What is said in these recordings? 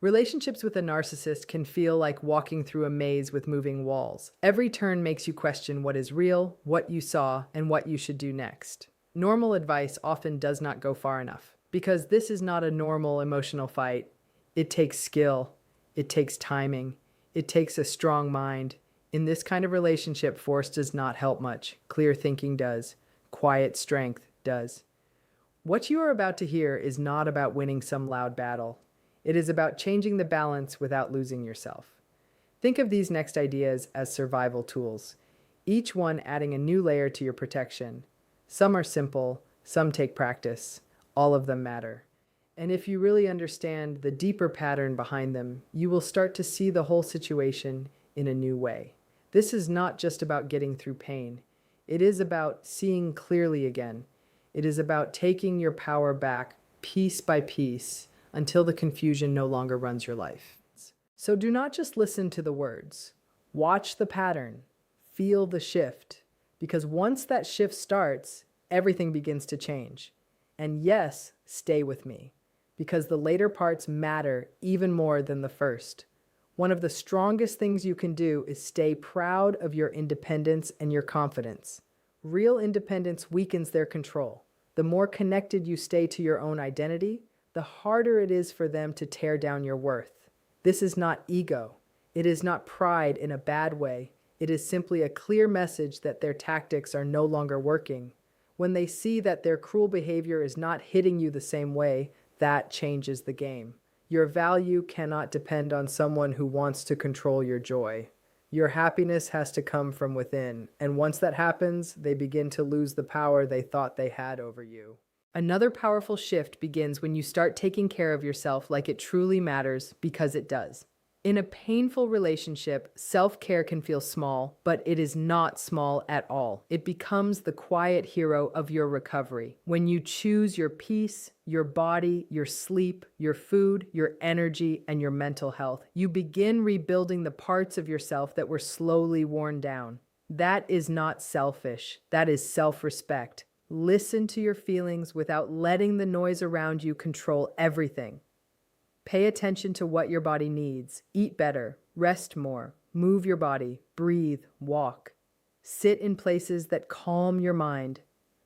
Relationships with a narcissist can feel like walking through a maze with moving walls. Every turn makes you question what is real, what you saw, and what you should do next. Normal advice often does not go far enough, because this is not a normal emotional fight. It takes skill, it takes timing, it takes a strong mind. In this kind of relationship, force does not help much. Clear thinking does. Quiet strength does. What you are about to hear is not about winning some loud battle. It is about changing the balance without losing yourself. Think of these next ideas as survival tools, each one adding a new layer to your protection. Some are simple, some take practice. All of them matter. And if you really understand the deeper pattern behind them, you will start to see the whole situation in a new way. This is not just about getting through pain. It is about seeing clearly again. It is about taking your power back piece by piece until the confusion no longer runs your life. So do not just listen to the words. Watch the pattern. Feel the shift. Because once that shift starts, everything begins to change. And yes, stay with me. Because the later parts matter even more than the first. One of the strongest things you can do is stay proud of your independence and your confidence. Real independence weakens their control. The more connected you stay to your own identity, the harder it is for them to tear down your worth. This is not ego. It is not pride in a bad way. It is simply a clear message that their tactics are no longer working. When they see that their cruel behavior is not hitting you the same way, that changes the game. Your value cannot depend on someone who wants to control your joy. Your happiness has to come from within, and once that happens, they begin to lose the power they thought they had over you. Another powerful shift begins when you start taking care of yourself like it truly matters, because it does. In a painful relationship, self-care can feel small, but it is not small at all. It becomes the quiet hero of your recovery. When you choose your peace, your body, your sleep, your food, your energy, and your mental health, you begin rebuilding the parts of yourself that were slowly worn down. That is not selfish. That is self-respect. Listen to your feelings without letting the noise around you control everything. Pay attention to what your body needs. Eat better, rest more, move your body, breathe, walk. Sit in places that calm your mind.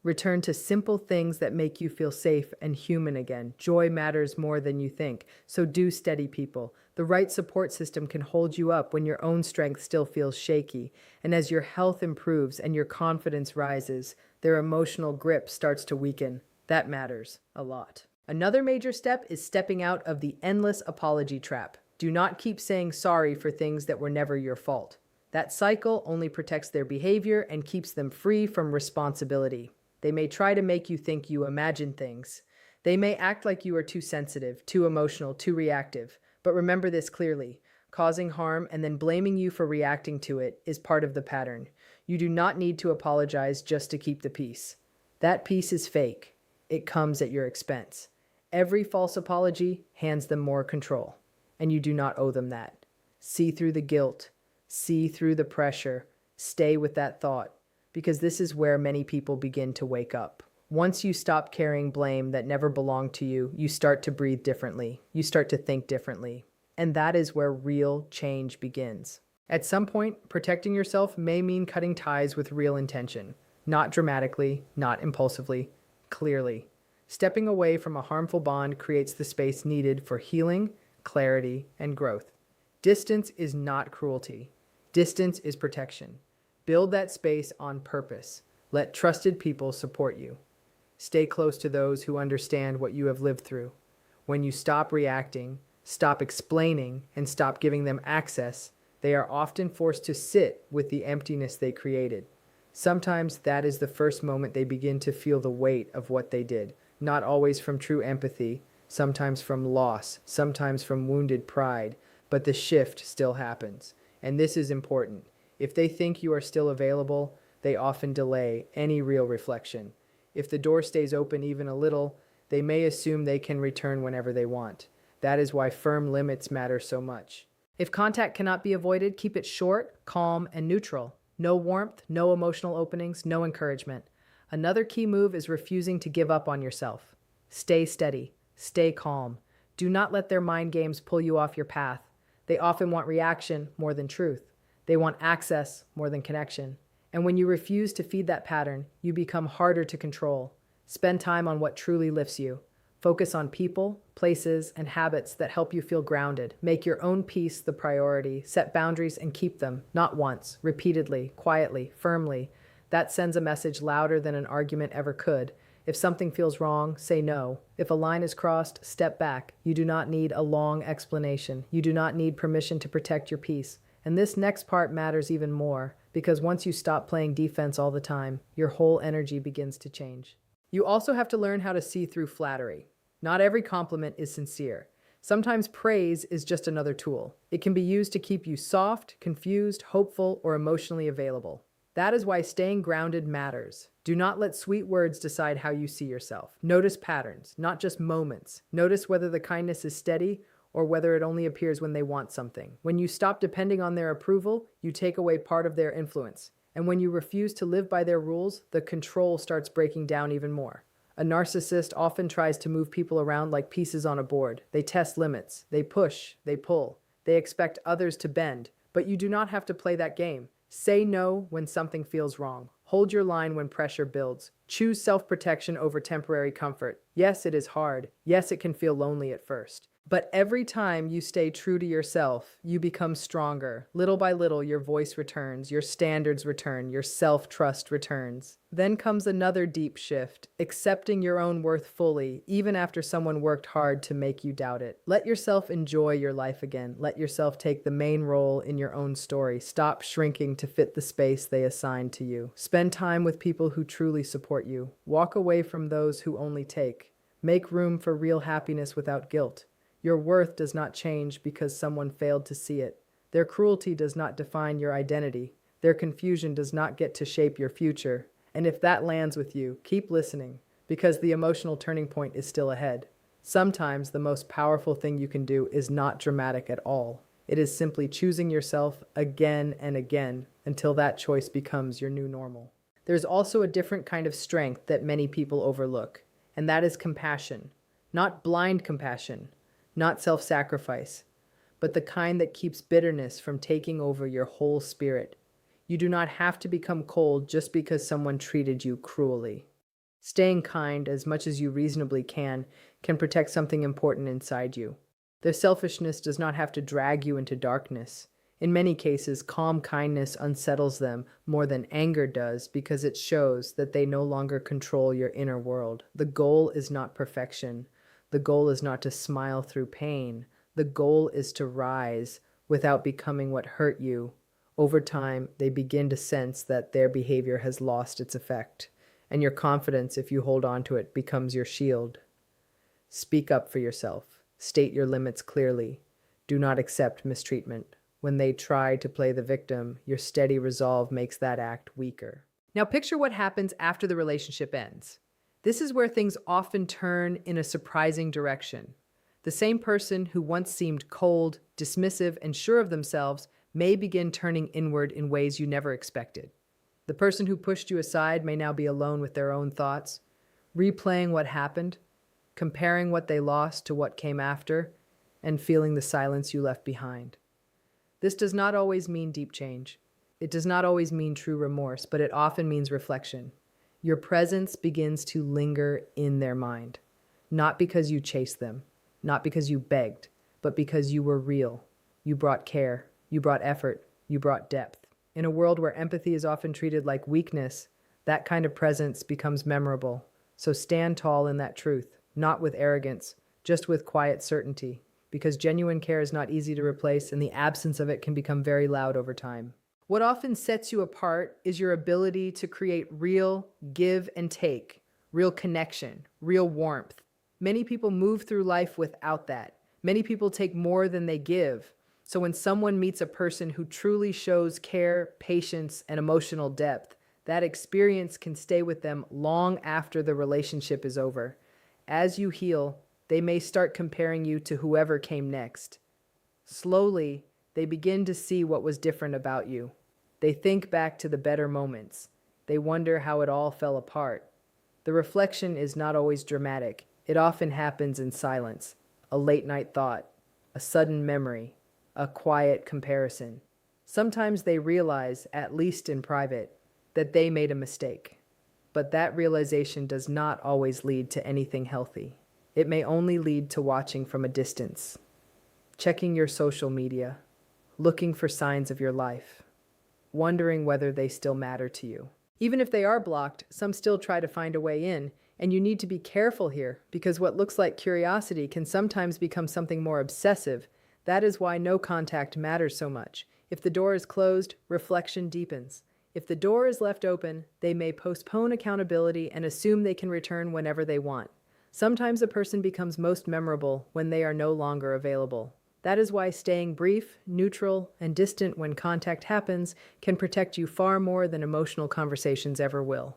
Return to simple things that make you feel safe and human again. Joy matters more than you think, so do steady people. The right support system can hold you up when your own strength still feels shaky. And as your health improves and your confidence rises, their emotional grip starts to weaken. That matters a lot. Another major step is stepping out of the endless apology trap. Do not keep saying sorry for things that were never your fault. That cycle only protects their behavior and keeps them free from responsibility. They may try to make you think you imagine things. They may act like you are too sensitive, too emotional, too reactive. But remember this clearly. Causing harm and then blaming you for reacting to it is part of the pattern. You do not need to apologize just to keep the peace. That peace is fake. It comes at your expense. Every false apology hands them more control, and you do not owe them that. See through the guilt. See through the pressure. Stay with that thought, because this is where many people begin to wake up. Once you stop carrying blame that never belonged to you, you start to breathe differently. You start to think differently. And that is where real change begins. At some point, protecting yourself may mean cutting ties with real intention. Not dramatically, not impulsively, clearly. Stepping away from a harmful bond creates the space needed for healing, clarity, and growth. Distance is not cruelty. Distance is protection. Build that space on purpose. Let trusted people support you. Stay close to those who understand what you have lived through. When you stop reacting, stop explaining, and stop giving them access, they are often forced to sit with the emptiness they created. Sometimes that is the first moment they begin to feel the weight of what they did. Not always from true empathy, sometimes from loss, sometimes from wounded pride, but the shift still happens. And this is important. If they think you are still available, they often delay any real reflection. If the door stays open even a little, they may assume they can return whenever they want. That is why firm limits matter so much. If contact cannot be avoided, keep it short, calm, and neutral. No warmth, no emotional openings, no encouragement. Another key move is refusing to give up on yourself. Stay steady. Stay calm. Do not let their mind games pull you off your path. They often want reaction more than truth. They want access more than connection. And when you refuse to feed that pattern, you become harder to control. Spend time on what truly lifts you. Focus on people, places, and habits that help you feel grounded. Make your own peace the priority. Set boundaries and keep them, not once, repeatedly, quietly, firmly. That sends a message louder than an argument ever could. If something feels wrong, say no. If a line is crossed, step back. You do not need a long explanation. You do not need permission to protect your peace. And this next part matters even more, because once you stop playing defense all the time, your whole energy begins to change. You also have to learn how to see through flattery. Not every compliment is sincere. Sometimes praise is just another tool. It can be used to keep you soft, confused, hopeful, or emotionally available. That is why staying grounded matters. Do not let sweet words decide how you see yourself. Notice patterns, not just moments. Notice whether the kindness is steady or whether it only appears when they want something. When you stop depending on their approval, you take away part of their influence. And when you refuse to live by their rules, the control starts breaking down even more. A narcissist often tries to move people around like pieces on a board. They test limits. They push. They pull. They expect others to bend. But you do not have to play that game. Say no when something feels wrong. Hold your line when pressure builds. Choose self-protection over temporary comfort. Yes, it is hard. Yes, it can feel lonely at first. But every time you stay true to yourself, you become stronger. Little by little, your voice returns, your standards return, your self-trust returns. Then comes another deep shift, accepting your own worth fully, even after someone worked hard to make you doubt it. Let yourself enjoy your life again. Let yourself take the main role in your own story. Stop shrinking to fit the space they assigned to you. Spend time with people who truly support you. Walk away from those who only take. Make room for real happiness without guilt. Your worth does not change because someone failed to see it. Their cruelty does not define your identity. Their confusion does not get to shape your future. And if that lands with you, keep listening, because the emotional turning point is still ahead. Sometimes the most powerful thing you can do is not dramatic at all. It is simply choosing yourself again and again until that choice becomes your new normal. There's also a different kind of strength that many people overlook, and that is compassion. Not blind compassion. Not self-sacrifice, but the kind that keeps bitterness from taking over your whole spirit. You do not have to become cold just because someone treated you cruelly. Staying kind as much as you reasonably can protect something important inside you. Their selfishness does not have to drag you into darkness. In many cases, calm kindness unsettles them more than anger does because it shows that they no longer control your inner world. The goal is not perfection. The goal is not to smile through pain. The goal is to rise without becoming what hurt you. Over time, they begin to sense that their behavior has lost its effect, and your confidence, if you hold on to it, becomes your shield. Speak up for yourself. State your limits clearly. Do not accept mistreatment. When they try to play the victim, your steady resolve makes that act weaker. Now picture what happens after the relationship ends. This is where things often turn in a surprising direction. The same person who once seemed cold, dismissive, and sure of themselves may begin turning inward in ways you never expected. The person who pushed you aside may now be alone with their own thoughts, replaying what happened, comparing what they lost to what came after, and feeling the silence you left behind. This does not always mean deep change. It does not always mean true remorse, but it often means reflection. Your presence begins to linger in their mind, not because you chased them, not because you begged, but because you were real. You brought care, you brought effort, you brought depth. In a world where empathy is often treated like weakness, that kind of presence becomes memorable. So stand tall in that truth, not with arrogance, just with quiet certainty, because genuine care is not easy to replace, and the absence of it can become very loud over time. What often sets you apart is your ability to create real give and take, real connection, real warmth. Many people move through life without that. Many people take more than they give. So when someone meets a person who truly shows care, patience, and emotional depth, that experience can stay with them long after the relationship is over. As you heal, they may start comparing you to whoever came next. Slowly, they begin to see what was different about you. They think back to the better moments. They wonder how it all fell apart. The reflection is not always dramatic. It often happens in silence. a late night thought, a sudden memory, a quiet comparison. Sometimes they realize, at least in private, that they made a mistake. But that realization does not always lead to anything healthy. It may only lead to watching from a distance, checking your social media, looking for signs of your life, wondering whether they still matter to you. Even if they are blocked, some still try to find a way in, and you need to be careful here because what looks like curiosity can sometimes become something more obsessive. That is why no contact matters so much. If the door is closed, reflection deepens. If the door is left open, they may postpone accountability and assume they can return whenever they want. Sometimes a person becomes most memorable when they are no longer available. That is why staying brief, neutral, and distant when contact happens can protect you far more than emotional conversations ever will.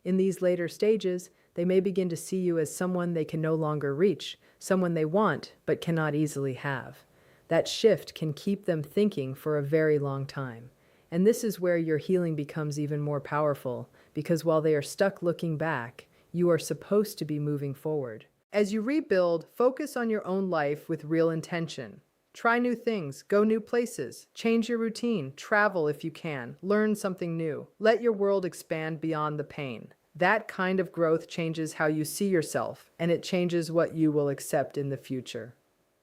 In these later stages, they may begin to see you as someone they can no longer reach, someone they want but cannot easily have. That shift can keep them thinking for a very long time. And this is where your healing becomes even more powerful, because while they are stuck looking back, you are supposed to be moving forward. As you rebuild, focus on your own life with real intention. Try new things, go new places, change your routine, travel if you can, learn something new. Let your world expand beyond the pain. That kind of growth changes how you see yourself, and it changes what you will accept in the future.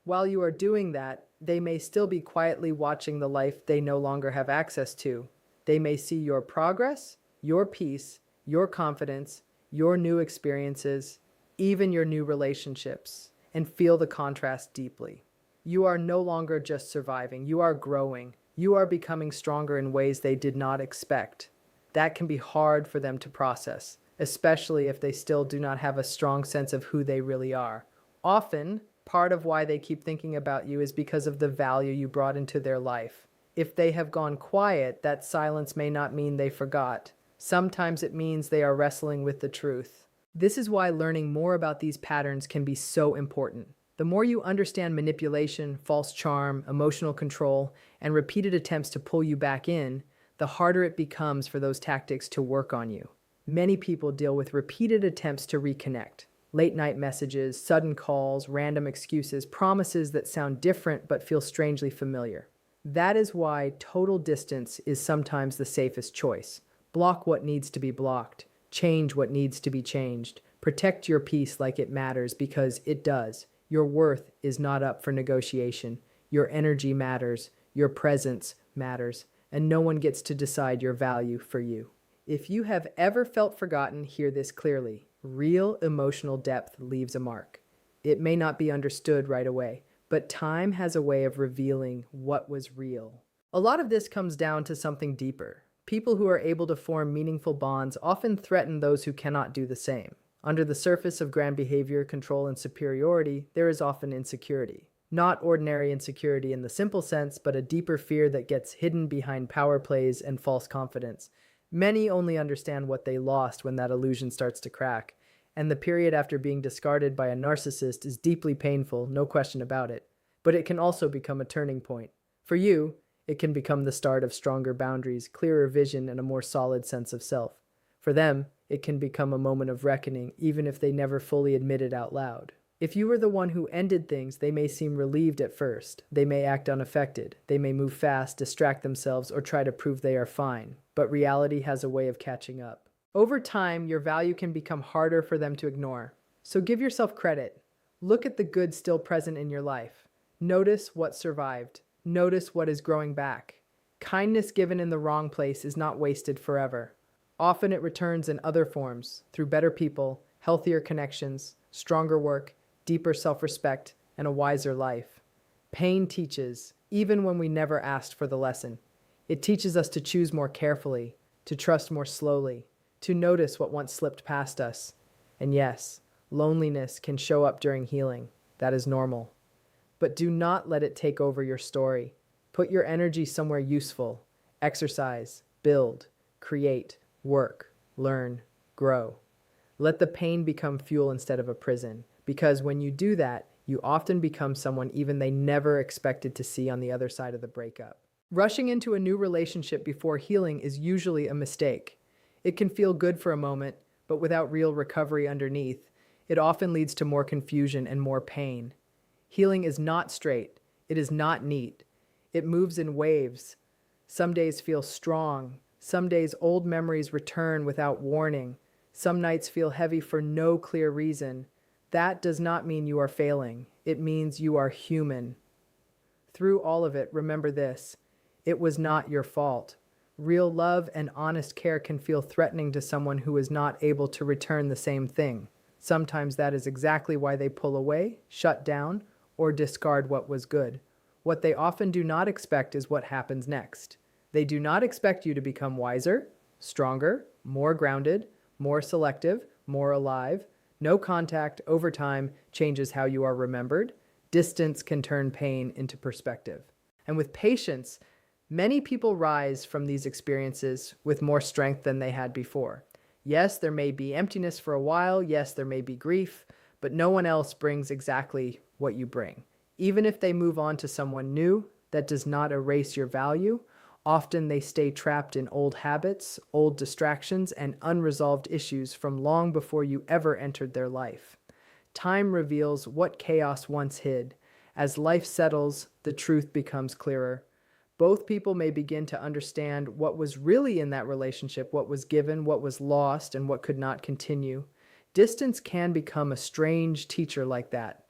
While you are doing that, they may still be quietly watching the life they no longer have access to. They may see your progress, your peace, your confidence, your new experiences, even your new relationships, and feel the contrast deeply. You are no longer just surviving, you are growing. You are becoming stronger in ways they did not expect. That can be hard for them to process, especially if they still do not have a strong sense of who they really are. Often, part of why they keep thinking about you is because of the value you brought into their life. If they have gone quiet, that silence may not mean they forgot. Sometimes it means they are wrestling with the truth. This is why learning more about these patterns can be so important. The more you understand manipulation, false charm, emotional control, and repeated attempts to pull you back in, the harder it becomes for those tactics to work on you. Many people deal with repeated attempts to reconnect. Late night messages, sudden calls, random excuses, promises that sound different but feel strangely familiar. That is why total distance is sometimes the safest choice. Block what needs to be blocked. Change what needs to be changed. Protect your peace like it matters because it does. Your worth is not up for negotiation. Your energy matters. Your presence matters. And no one gets to decide your value for you. If you have ever felt forgotten, hear this clearly. Real emotional depth leaves a mark. It may not be understood right away, but time has a way of revealing what was real. A lot of this comes down to something deeper. People who are able to form meaningful bonds often threaten those who cannot do the same. Under the surface of grand behavior, control, and superiority, there is often insecurity. Not ordinary insecurity in the simple sense, but a deeper fear that gets hidden behind power plays and false confidence. Many only understand what they lost when that illusion starts to crack, and the period after being discarded by a narcissist is deeply painful, no question about it. But it can also become a turning point. For you, it can become the start of stronger boundaries, clearer vision, and a more solid sense of self. For them, it can become a moment of reckoning, even if they never fully admit it out loud. If you were the one who ended things, they may seem relieved at first. They may act unaffected. They may move fast, distract themselves, or try to prove they are fine. But reality has a way of catching up. Over time, your value can become harder for them to ignore. So give yourself credit. Look at the good still present in your life. Notice what survived. Notice what is growing back. Kindness given in the wrong place is not wasted forever. Often it returns in other forms, through better people, healthier connections, stronger work, deeper self-respect, and a wiser life. Pain teaches, even when we never asked for the lesson. It teaches us to choose more carefully, to trust more slowly, to notice what once slipped past us. And yes, loneliness can show up during healing. That is normal. But do not let it take over your story. Put your energy somewhere useful. Exercise, build, create, work, learn, grow. Let the pain become fuel instead of a prison, because when you do that, you often become someone even they never expected to see on the other side of the breakup. Rushing into a new relationship before healing is usually a mistake. It can feel good for a moment, but without real recovery underneath, it often leads to more confusion and more pain. Healing is not straight. It is not neat. It moves in waves. Some days feel strong. Some days old memories return without warning. Some nights feel heavy for no clear reason. That does not mean you are failing. It means you are human. Through all of it, remember this: it was not your fault. Real love and honest care can feel threatening to someone who is not able to return the same thing. Sometimes that is exactly why they pull away, shut down, or discard what was good. What they often do not expect is what happens next. They do not expect you to become wiser, stronger, more grounded, more selective, more alive. No contact over time changes how you are remembered. Distance can turn pain into perspective. And with patience, many people rise from these experiences with more strength than they had before. Yes, there may be emptiness for a while. Yes, there may be grief, but no one else brings exactly what you bring. Even if they move on to someone new, that does not erase your value. Often they stay trapped in old habits, old distractions, and unresolved issues from long before you ever entered their life. Time reveals what chaos once hid. As life settles, the truth becomes clearer. Both people may begin to understand what was really in that relationship, what was given, what was lost, and what could not continue. Distance can become a strange teacher like that.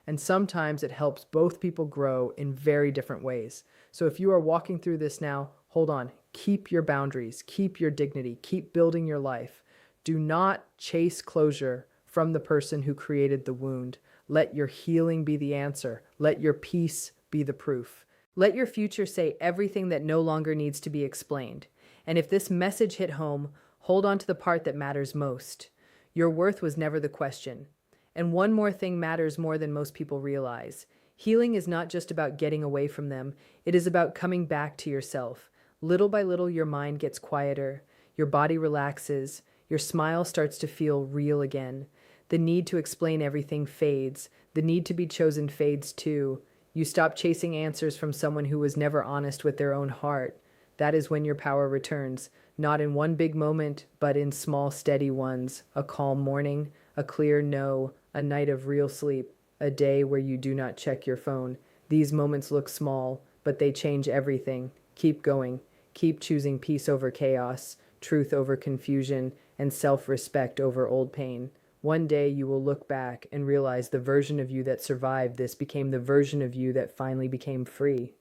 And sometimes it helps both people grow in very different ways. So if you are walking through this now, hold on. Keep your boundaries, keep your dignity, keep building your life. Do not chase closure from the person who created the wound. Let your healing be the answer. Let your peace be the proof. Let your future say everything that no longer needs to be explained. And if this message hit home, hold on to the part that matters most. Your worth was never the question. And one more thing matters more than most people realize. Healing is not just about getting away from them. It is about coming back to yourself. Little by little, your mind gets quieter. Your body relaxes. Your smile starts to feel real again. The need to explain everything fades. The need to be chosen fades too. You stop chasing answers from someone who was never honest with their own heart. That is when your power returns, not in one big moment, but in small, steady ones. A calm morning, a clear no, a night of real sleep, a day where you do not check your phone. These moments look small, but they change everything. Keep going. Keep choosing peace over chaos, truth over confusion, and self-respect over old pain. One day you will look back and realize the version of you that survived this became the version of you that finally became free.